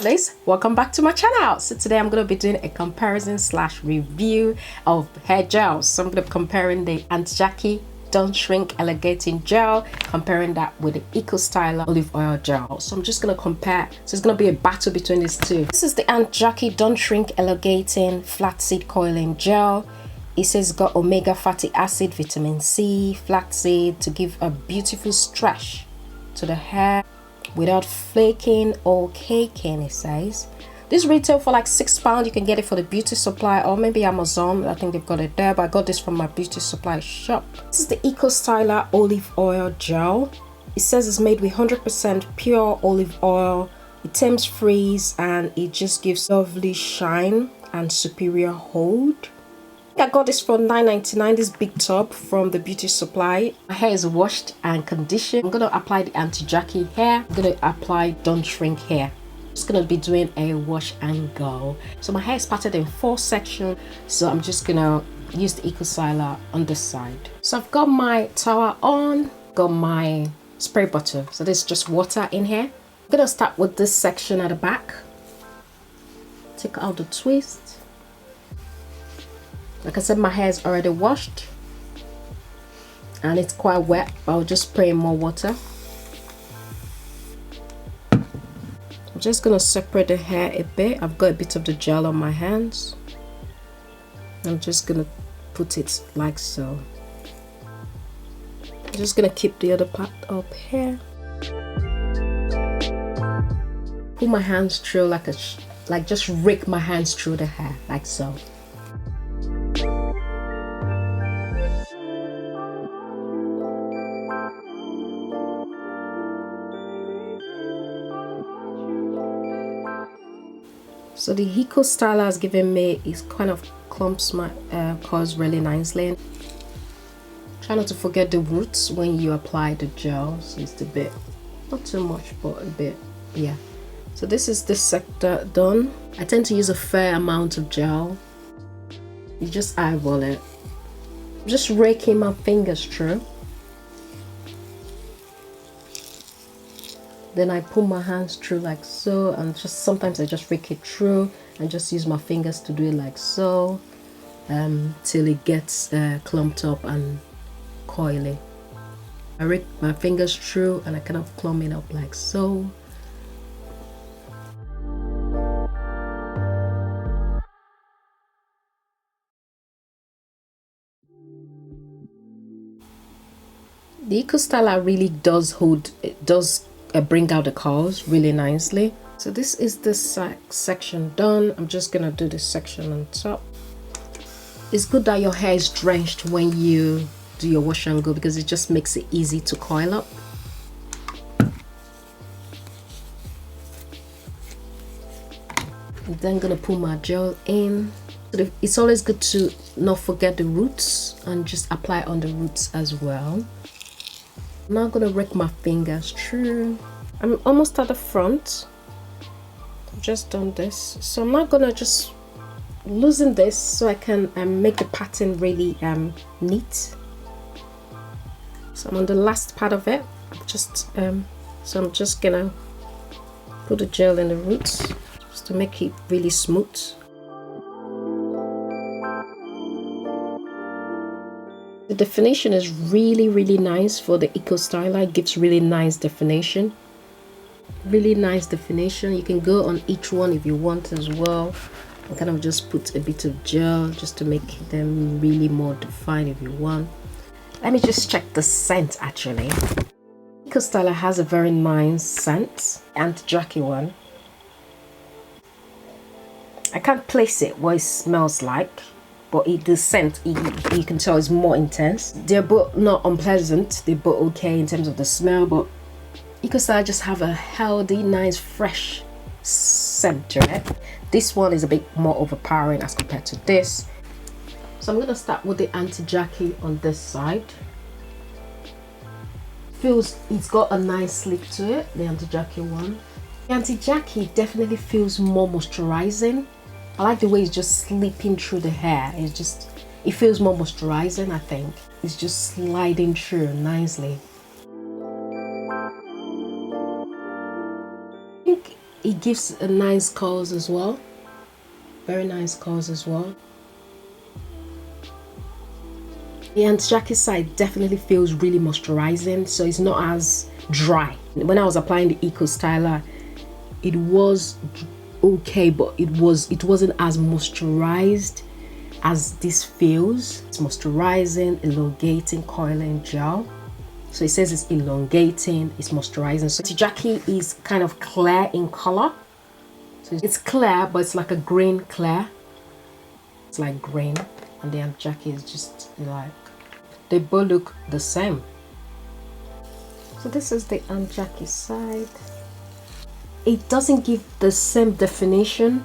lovelies, welcome back to my channel. So today I'm going to be doing a comparison slash review of hair gels. So I'm going to be comparing the Aunt Jackie Don't Shrink Elongating Gel, comparing that with the Eco Styler Olive Oil Gel. So I'm just going to compare. So it's going to be a battle between these two. This is the Aunt Jackie Don't Shrink Elongating Flaxseed Coiling Gel. It says it's got omega fatty acid, vitamin C, flaxseed to give a beautiful stretch to the hair without flaking or caking. It says this retail for like £6. You can get it for the beauty supply or maybe Amazon. I think they've got it there, but I got this from my beauty supply shop. This is the Eco Styler Olive Oil Gel. It says it's made with 100% pure olive oil. It tempts freeze and it just gives lovely shine and superior hold. I got this for $9.99, this big tub from the beauty supply. My hair is washed and conditioned. I'm going to apply the Aunt Jackie hair. I'm going to apply Don't Shrink hair. I'm just going to be doing a wash and go. So my hair is parted in 4 sections. So I'm just going to use the Eco Styler on this side. So I've got my towel on, got my spray bottle. So there's just water in here. I'm going to start with this section at the back. Take out the twist. Like I said, my hair is already washed and it's quite wet, but I'll just spray more water. I'm just gonna separate the hair a bit. I've got a bit of the gel on my hands. I'm just gonna put it like so. I'm just gonna keep the other part up here. Pull my hands through like just rake my hands through the hair like so. So the Eco Styler has given me is kind of clumps my curls really nicely. Try not to forget the roots when you apply the gel. So it's a bit, not too much, but a bit, yeah. So this is this sector done. I tend to use a fair amount of gel. You just eyeball it. I'm just raking my fingers through. Then I pull my hands through like so, and just sometimes I just rake it through and just use my fingers to do it like so till it gets clumped up and coily. I rake my fingers through and I kind of clump it up like so. The Eco Styler really does bring out the curls really nicely. So this is this section done. I'm just gonna do this section on top. It's good that your hair is drenched when you do your wash and go because it just makes it easy to coil up. I'm then gonna put my gel in. It's always good to not forget the roots and just apply on the roots as well. I'm now gonna rake my fingers through. I'm almost at the front. I've just done this, so I'm not gonna just loosen this so I can make the pattern really neat. So I'm on the last part of it. So I'm just gonna put the gel in the roots just to make it really smooth. The definition is really nice for the Eco Styler. It gives really nice definition. Really nice definition. You can go on each one if you want as well. And kind of just put a bit of gel just to make them really more defined if you want. Let me just check the scent actually. Eco Styler has a very nice scent. Aunt Jackie one. I can't place it what it smells like. But the scent, you can tell, is more intense. They're both not unpleasant. They're both okay in terms of the smell, but Eco Styler just have a healthy, nice, fresh scent to it. This one is a bit more overpowering as compared to this. So I'm gonna start with the Aunt Jackie on this side. It's got a nice slip to it, the Aunt Jackie one. The Aunt Jackie definitely feels more moisturizing. I like the way it's just slipping through the hair. It feels more moisturizing, I think. It's just sliding through nicely. I think It gives a nice curls as well. Very nice curls as well. The Aunt Jackie side definitely feels really moisturizing, so it's not as dry. When I was applying the Eco Styler, it was okay, but it wasn't as moisturized as this feels. It's moisturizing, elongating, coiling gel. So it says it's elongating, it's moisturizing. So Aunt Jackie is kind of clear in color. So it's clear, but it's like a green clear. It's like green, and the Aunt Jackie is just like, they both look the same. So this is the Aunt Jackie side. It doesn't give the same definition.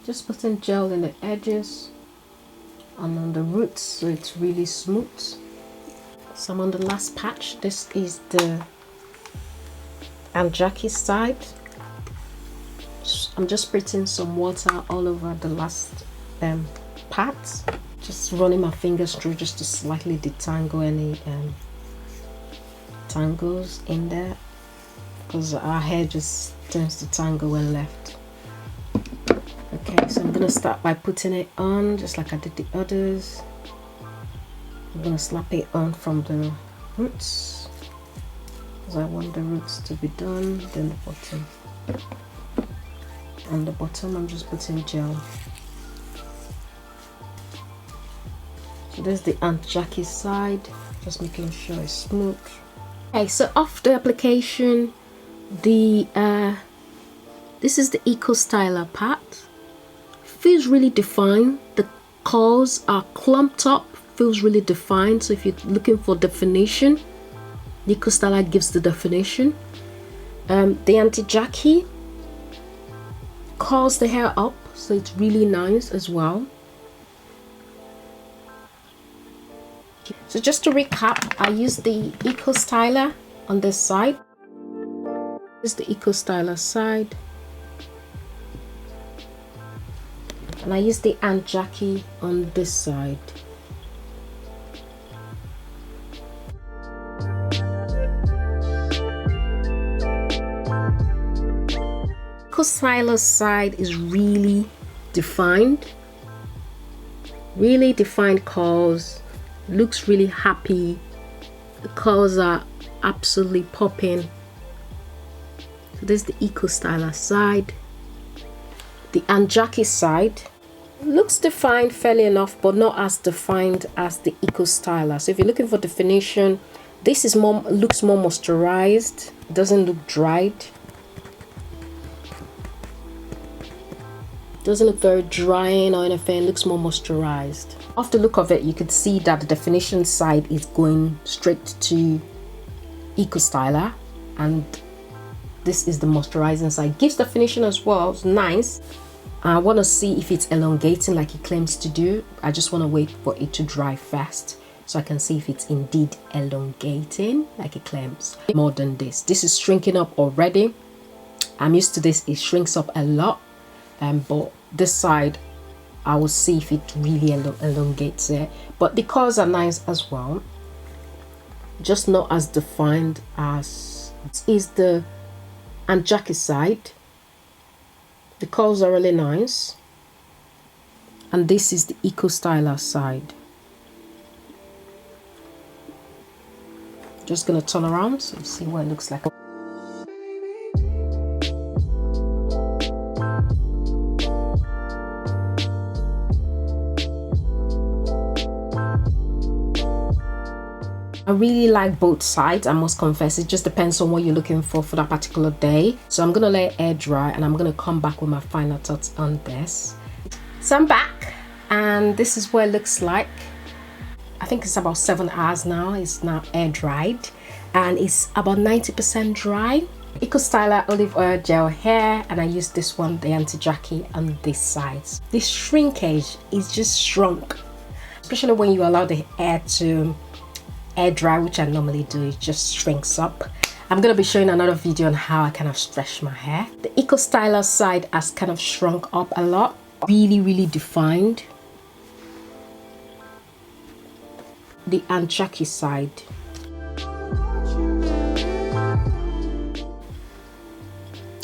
Just putting gel in the edges and on the roots, so it's really smooth. So I'm on the last patch. This is the Aunt Jackie side. I'm just spritzing some water all over the last part. Just running my fingers through just to slightly detangle any tangles in there, because our hair just tends to tangle when left. Okay, so I'm gonna start by putting it on just like I did the others. I'm gonna slap it on from the roots, because I want the roots to be done, then the bottom. On the bottom I'm just putting gel. So there's the Aunt Jackie side, just making sure it's smooth. Okay, so after application, the this is the Eco Styler part. Feels really defined. The curls are clumped up, feels really defined. So if you're looking for definition, the Eco Styler gives the definition. The Aunt Jackie curls the hair up, so it's really nice as well. So just to recap, I used the Eco Styler on this side. This is the Eco Styler side. And I used the Aunt Jackie on this side. Eco Styler side is really defined. Really defined curls. Looks really happy. The curls are absolutely popping. So this is the Eco Styler side. The Aunt Jackie side looks defined fairly enough, but not as defined as the Eco Styler. So if you're looking for definition, this is looks more moisturized. It doesn't look dried. Doesn't look very drying or anything. It looks more moisturized. Off the look of it, you could see that the definition side is going straight to Eco Styler, and this is the moisturizing side. Gives definition as well. It's nice. I want to see if it's elongating like it claims to do. I just want to wait for it to dry fast so I can see if it's indeed elongating like it claims. More than this. This is shrinking up already. I'm used to this. It shrinks up a lot. But this side, I will see if it really elongates it. But the curls are nice as well. Just not as defined as is the Aunt Jackie side. The curls are really nice. And this is the Eco Styler side. Just gonna turn around so you see what it looks like. I really like both sides, I must confess. It just depends on what you're looking for that particular day. So I'm gonna let it air dry and I'm gonna come back with my final thoughts on this. So I'm back and this is what it looks like. I think it's about 7 hours now. It's now air dried and it's about 90% dry. Eco Styler olive oil gel hair, and I use this one, the Aunt Jackie, on this side. This shrinkage is just shrunk, especially when you allow the hair to air dry, which I normally do. It just shrinks up. I'm gonna be showing another video on how I kind of stretch my hair. The Eco Styler side has kind of shrunk up a lot, really defined. the Aunt Jackie side.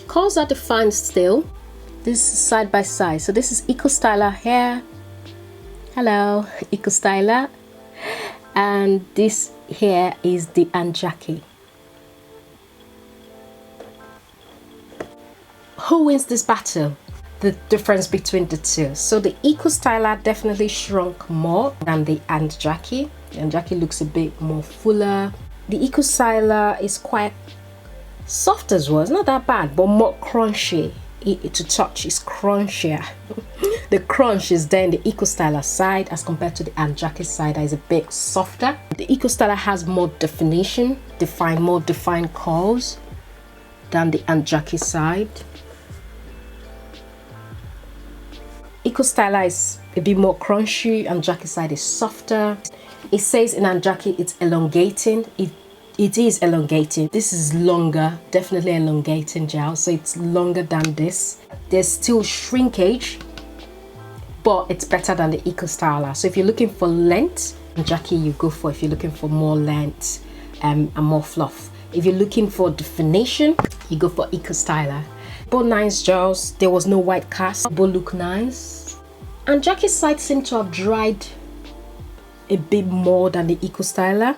Curls are defined still. This is side by side. So this is Eco Styler hair. Hello, Eco Styler. And this here is the Aunt Jackie. Who wins this battle? The difference between the two. So the Eco Styler definitely shrunk more than the Aunt Jackie. The Aunt Jackie looks a bit more fuller. The Eco Styler is quite soft as well. It's not that bad, but more crunchy. To touch is crunchier. The crunch is there in the Eco Styler side as compared to the Aunt Jackie side that is a bit softer. The Eco Styler has more definition, more defined curls than the Aunt Jackie side. Eco Styler is a bit more crunchy, Aunt Jackie side is softer. It says in Aunt Jackie it's elongating. It is elongating. This is longer, definitely elongating gel, so it's longer than this. There's still shrinkage, but it's better than the Eco Styler. So if you're looking for length, Aunt Jackie you go for. If you're looking for more length and more fluff. If you're looking for definition, you go for Eco Styler. Both nice gels. There was no white cast. Both look nice. Aunt Jackie's side seemed to have dried a bit more than the Eco Styler.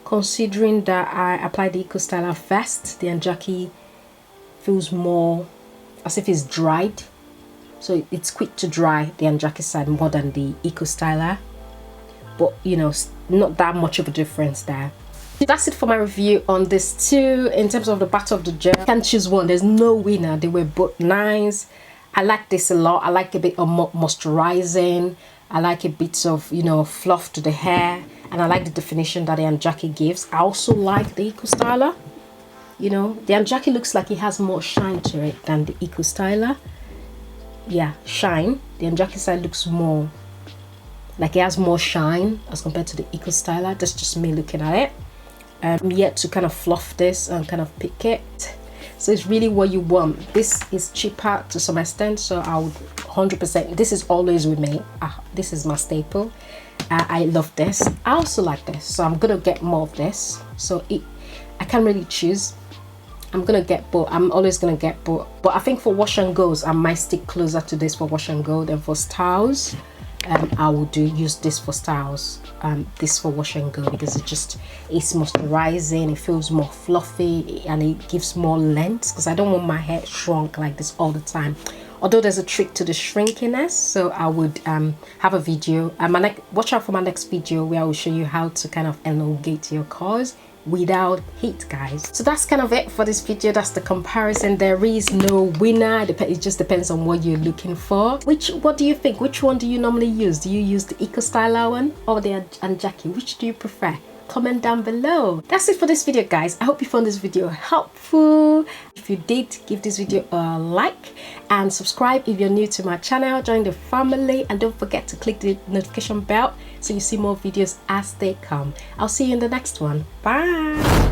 Considering that I applied the Eco Styler first, the Aunt Jackie feels more as if it's dried. So it's quick to dry, the Aunt Jackie side, more than the Eco Styler. But you know, not that much of a difference there. That's it for my review on this two. In terms of the battle of the gel, I can't choose one. There's no winner. They were both nice. I like this a lot. I like a bit of moisturizing. I like a bit of, you know, fluff to the hair. And I like the definition that the Aunt Jackie gives. I also like the Eco Styler. You know, the Aunt Jackie looks like it has more shine to it than the Eco Styler. Yeah, shine. The Aunt Jackie side looks more like it has more shine as compared to the Eco Styler. That's just me looking at it. I'm yet to kind of fluff this and kind of pick it. So it's really what you want. This is cheaper to some extent, so I would 100%. This is always with me. This is my staple. I love this. I also like this, so I'm gonna get more of this. So I can't really choose. I'm gonna get both. I'm always gonna get both. But I think for wash and goes, I might stick closer to this for wash and go than for styles. I will use this for styles. This for wash and go because it's moisturizing. It feels more fluffy and it gives more length because I don't want my hair shrunk like this all the time. Although there's a trick to the shrinkiness, so I would have a video. Watch out for my next video where I will show you how to kind of elongate your curls without heat, guys. So that's kind of it for this video. That's the comparison. There is no winner. It just depends on what you're looking for. What do you think? Which one do you normally use? Do you use the Eco Styler one or the Aunt Jackie? Which do you prefer? Comment down below. That's it for this video, guys. I hope you found this video helpful. If you did, give this video a like and subscribe if you're new to my channel. Join the family and don't forget to click the notification bell so you see more videos as they come. I'll see you in the next one. Bye.